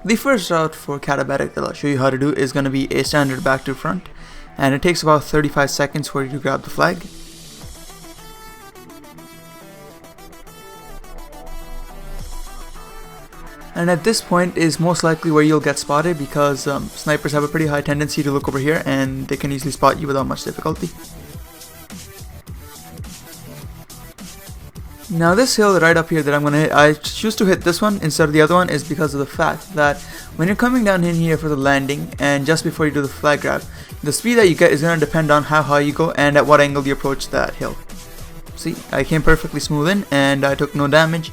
The first route for Katabatic that I'll show you how to do is going to be a standard back to front, and it takes about 35 seconds for you to grab the flag. And at this point is most likely where you'll get spotted, because snipers have a pretty high tendency to look over here and they can easily spot you without much difficulty. Now this hill right up here that I'm going to hit, I choose to hit this one instead of the other one, is because of the fact that when you're coming down in here for the landing and just before you do the flag grab, the speed that you get is going to depend on how high you go and at what angle you approach that hill. See, I came perfectly smooth in and I took no damage,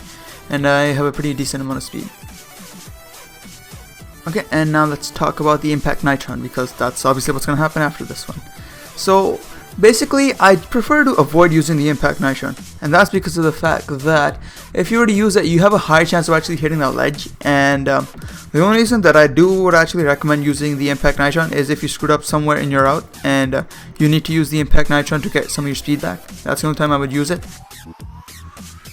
and I have a pretty decent amount of speed. Okay, and now let's talk about the impact nitron, because that's obviously what's going to happen after this one. So basically, I prefer to avoid using the impact nitron, and that's because of the fact that if you were to use it, you have a high chance of actually hitting that ledge. And the only reason that I would actually recommend using the impact nitron is if you screwed up somewhere in your route and you need to use the impact nitron to get some of your speed back. That's the only time I would use it.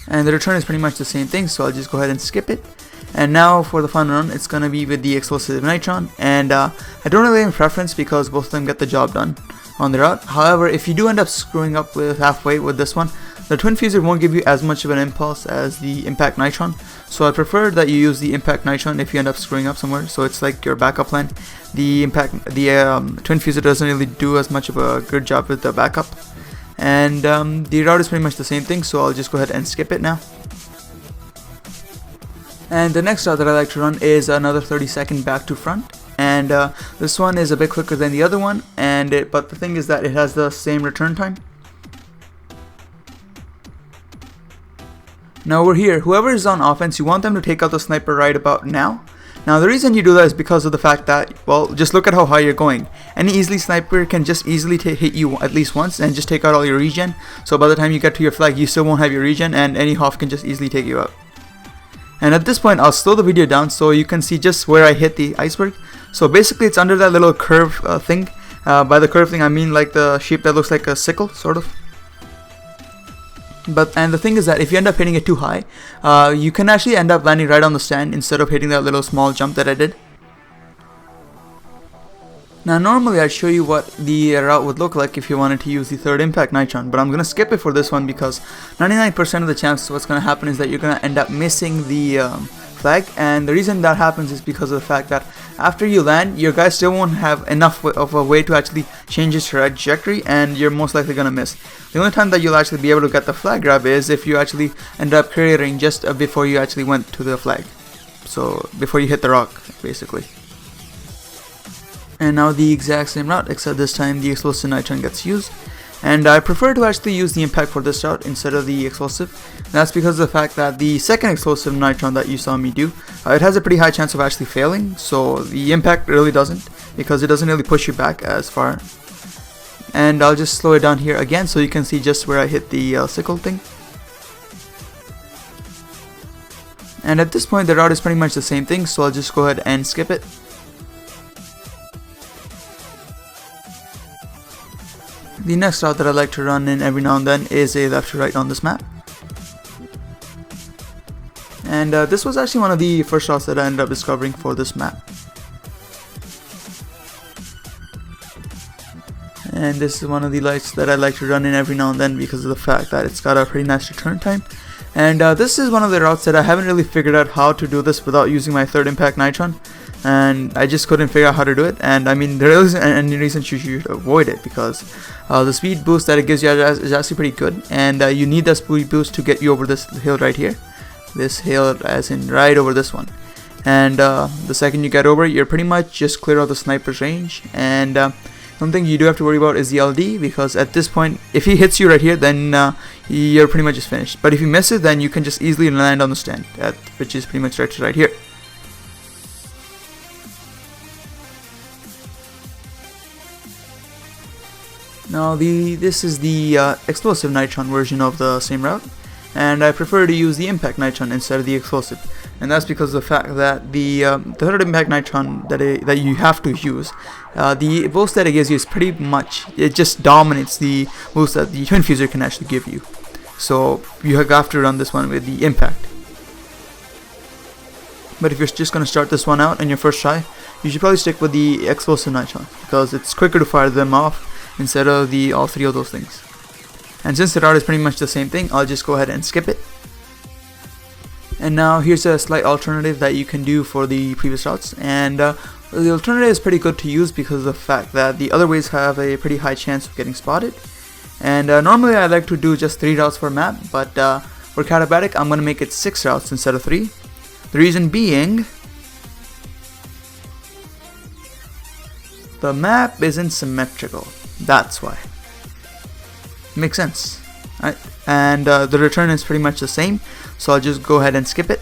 And the return is pretty much the same thing, so I'll just go ahead and skip it. And now for the final run, it's going to be with the explosive nitron, and I don't really have a preference because both of them get the job done on the route. However, if you do end up screwing up with halfway with this one, the twin fuser won't give you as much of an impulse as the impact nitron, so I prefer that you use the impact nitron if you end up screwing up somewhere, so it's like your backup plan. The twin fuser doesn't really do as much of a good job with the backup, and the route is pretty much the same thing, so I'll just go ahead and skip it now. And the next route that I like to run is another 30-second back to front, and this one is a bit quicker than the other one, but the thing is that it has the same return time. Now over here, whoever is on offense, you want them to take out the sniper right about now. Now the reason you do that is because of the fact that, well, just look at how high you're going. Any easily sniper can just easily hit you at least once and just take out all your regen, so by the time you get to your flag you still won't have your regen, and any Hoff can just easily take you out. And at this point, I'll slow the video down so you can see just where I hit the iceberg. So basically, it's under that little curve thing. By the curve thing, I mean like the shape that looks like a sickle, sort of. And the thing is that if you end up hitting it too high, you can actually end up landing right on the stand instead of hitting that little small jump that I did. Now normally I'd show you what the route would look like if you wanted to use the third impact nitron, but I'm going to skip it for this one because 99% of the chance what's going to happen is that you're going to end up missing the flag, and the reason that happens is because of the fact that after you land, your guy still won't have enough of a way to actually change his trajectory, and you're most likely going to miss. The only time that you'll actually be able to get the flag grab is if you actually end up clearing just before you actually went to the flag, so before you hit the rock basically. And now the exact same route, except this time the explosive nitron gets used, and I prefer to actually use the impact for this route instead of the explosive. And that's because of the fact that the second explosive nitron that you saw me do, it has a pretty high chance of actually failing, so the impact really doesn't, because it doesn't really push you back as far. And I'll just slow it down here again so you can see just where I hit the sickle thing. And at this point the route is pretty much the same thing, so I'll just go ahead and skip it. The next route that I like to run in every now and then is a left to right on this map. And this was actually one of the first routes that I ended up discovering for this map. And this is one of the lights that I like to run in every now and then because of the fact that it's got a pretty nice return time. And this is one of the routes that I haven't really figured out how to do this without using my third impact nitron, and I just couldn't figure out how to do it. And I mean, there isn't any reason you should avoid it, because the speed boost that it gives you is actually pretty good, and you need that speed boost to get you over this hill right here. This hill as in right over this one. And the second you get over it, you're pretty much just clear of the sniper's range. And something you do have to worry about is the LD, because at this point, if he hits you right here, then you're pretty much just finished. But if he misses, then you can just easily land on the stand, which is pretty much right here. Now this is the explosive nitron version of the same route, and I prefer to use the impact nitron instead of the explosive, and that's because of the fact that the third impact nitron that you have to use, the boost that it gives you is pretty much, it just dominates the boost that the twin fuser can actually give you. So you have to run this one with the impact. But if you're just going to start this one out in your first try, you should probably stick with the explosive nitron, because it's quicker to fire them off instead of the all three of those things. And since the route is pretty much the same thing, I'll just go ahead and skip it. And now here's a slight alternative that you can do for the previous routes, and the alternative is pretty good to use because of the fact that the other ways have a pretty high chance of getting spotted. And normally I like to do just 3 routes per map, but for Katabatic I'm going to make it 6 routes instead of 3. The reason being, the map isn't symmetrical. That's why. Makes sense, right? And the return is pretty much the same, so I'll just go ahead and skip it.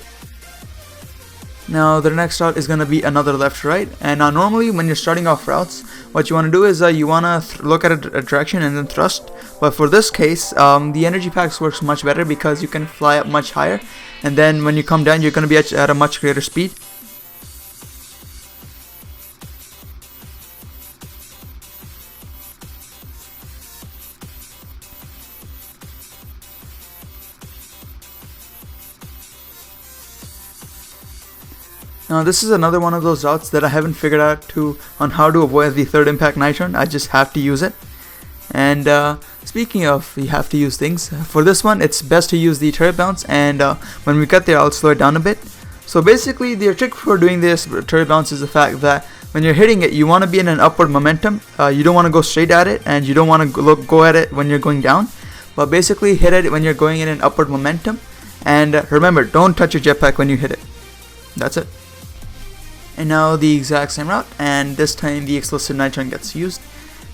Now the next route is going to be another left right, and normally when you're starting off routes, what you want to do is you want to look at a direction and then thrust. But for this case, the energy packs works much better because you can fly up much higher, and then when you come down you're going to be at a much greater speed. Now this is another one of those routes that I haven't figured out on how to avoid the third impact nitron. I just have to use it. And speaking of you have to use things, for this one it's best to use the turret bounce, and when we get there I'll slow it down a bit. So basically the trick for doing this turret bounce is the fact that when you're hitting it you want to be in an upward momentum. You don't want to go straight at it, and you don't want to go at it when you're going down, but basically hit it when you're going in an upward momentum. And remember, don't touch your jetpack when you hit it. That's it. And now the exact same route, and this time the explosive nitron gets used.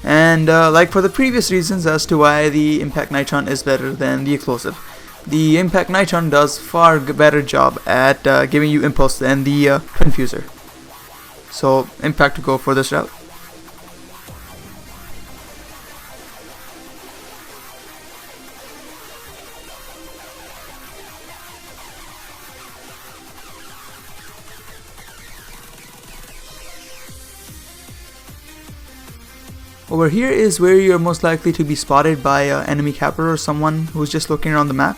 And like for the previous reasons as to why the impact nitron is better than the explosive, the impact nitron does far better job at giving you impulse than the twin fuser. So impact to go for this route. Over here is where you're most likely to be spotted by enemy capper or someone who's just looking around the map.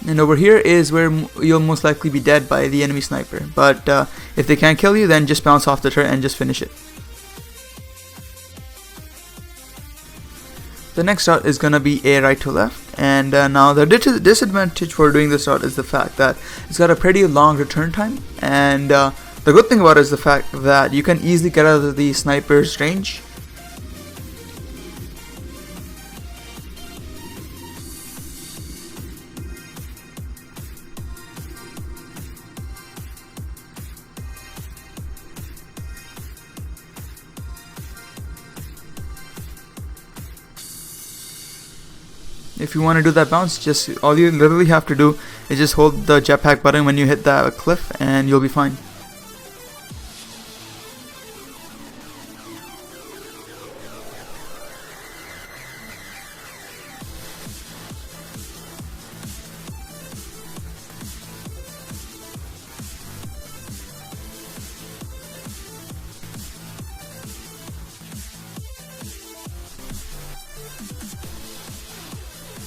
And over here is where you'll most likely be dead by the enemy sniper. But if they can't kill you, then just bounce off the turret and just finish it. The next route is gonna be a right to left, and now the disadvantage for doing this route is the fact that it's got a pretty long return time, and the good thing about it is the fact that you can easily get out of the sniper's range. If you want to do that bounce, just all you literally have to do is just hold the jetpack button when you hit that cliff and you'll be fine.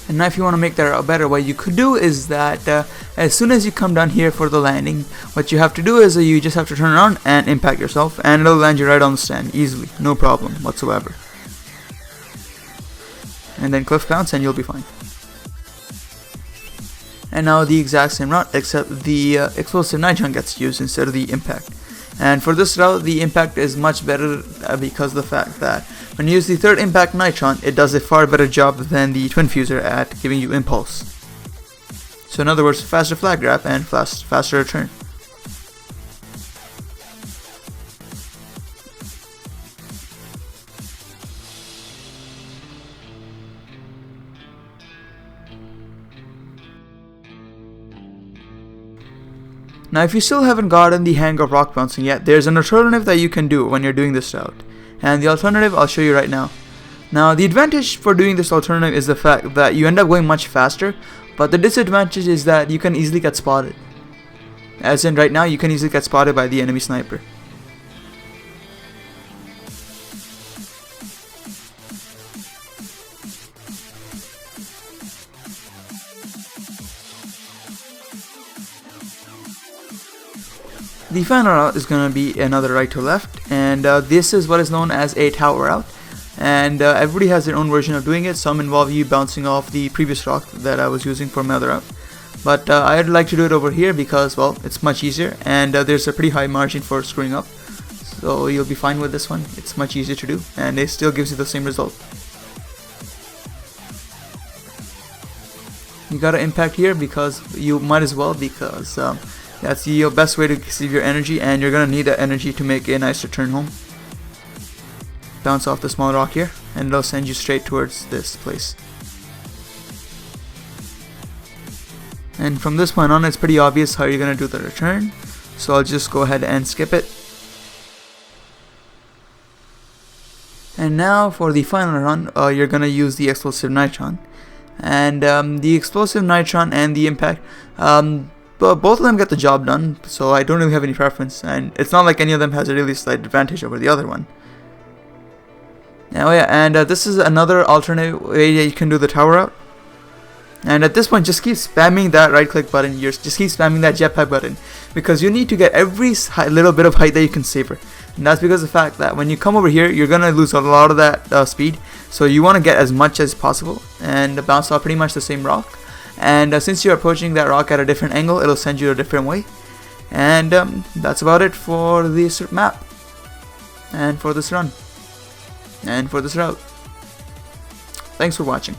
And now if you want to make that better, what you could do is that as soon as you come down here for the landing, what you have to do is you just have to turn around and impact yourself, and it'll land you right on the stand easily, no problem whatsoever. And then cliff bounce and you'll be fine. And now the exact same route, except the explosive nitron gets used instead of the impact. And for this route, the impact is much better because of the fact that when you use the third impact nitron, it does a far better job than the twin fuser at giving you impulse. So in other words, faster flag grab and faster return. Now if you still haven't gotten the hang of rock bouncing yet, there's an alternative that you can do when you're doing this route. And the alternative I'll show you right now. Now the advantage for doing this alternative is the fact that you end up going much faster, but the disadvantage is that you can easily get spotted. As in right now, you can easily get spotted by the enemy sniper. The final route is going to be another right to left, and this is what is known as a tower route, and everybody has their own version of doing it. Some involve you bouncing off the previous rock that I was using for my other route, but I'd like to do it over here because, well, it's much easier, and there's a pretty high margin for screwing up, so you'll be fine with this one. It's much easier to do, and it still gives you the same result. You gotta impact here because you might as well, because that's your best way to save your energy, and you're gonna need that energy to make a nice return home. Bounce off the small rock here, and it'll send you straight towards this place. And from this point on, it's pretty obvious how you're gonna do the return, so I'll just go ahead and skip it. And now for the final run, you're gonna use the explosive nitron, and the explosive nitron and the impact, but both of them get the job done, so I don't really have any preference, and it's not like any of them has a really slight advantage over the other one. Now, yeah, and this is another alternate way that you can do the tower route. And at this point, just keep spamming that right click button, just keep spamming that jetpack button, because you need to get every little bit of height that you can savor. And that's because of the fact that when you come over here, you're gonna lose a lot of that speed, so you want to get as much as possible and bounce off pretty much the same rock. And since you're approaching that rock at a different angle, it'll send you a different way. And that's about it for this map, and for this run, and for this route. Thanks for watching.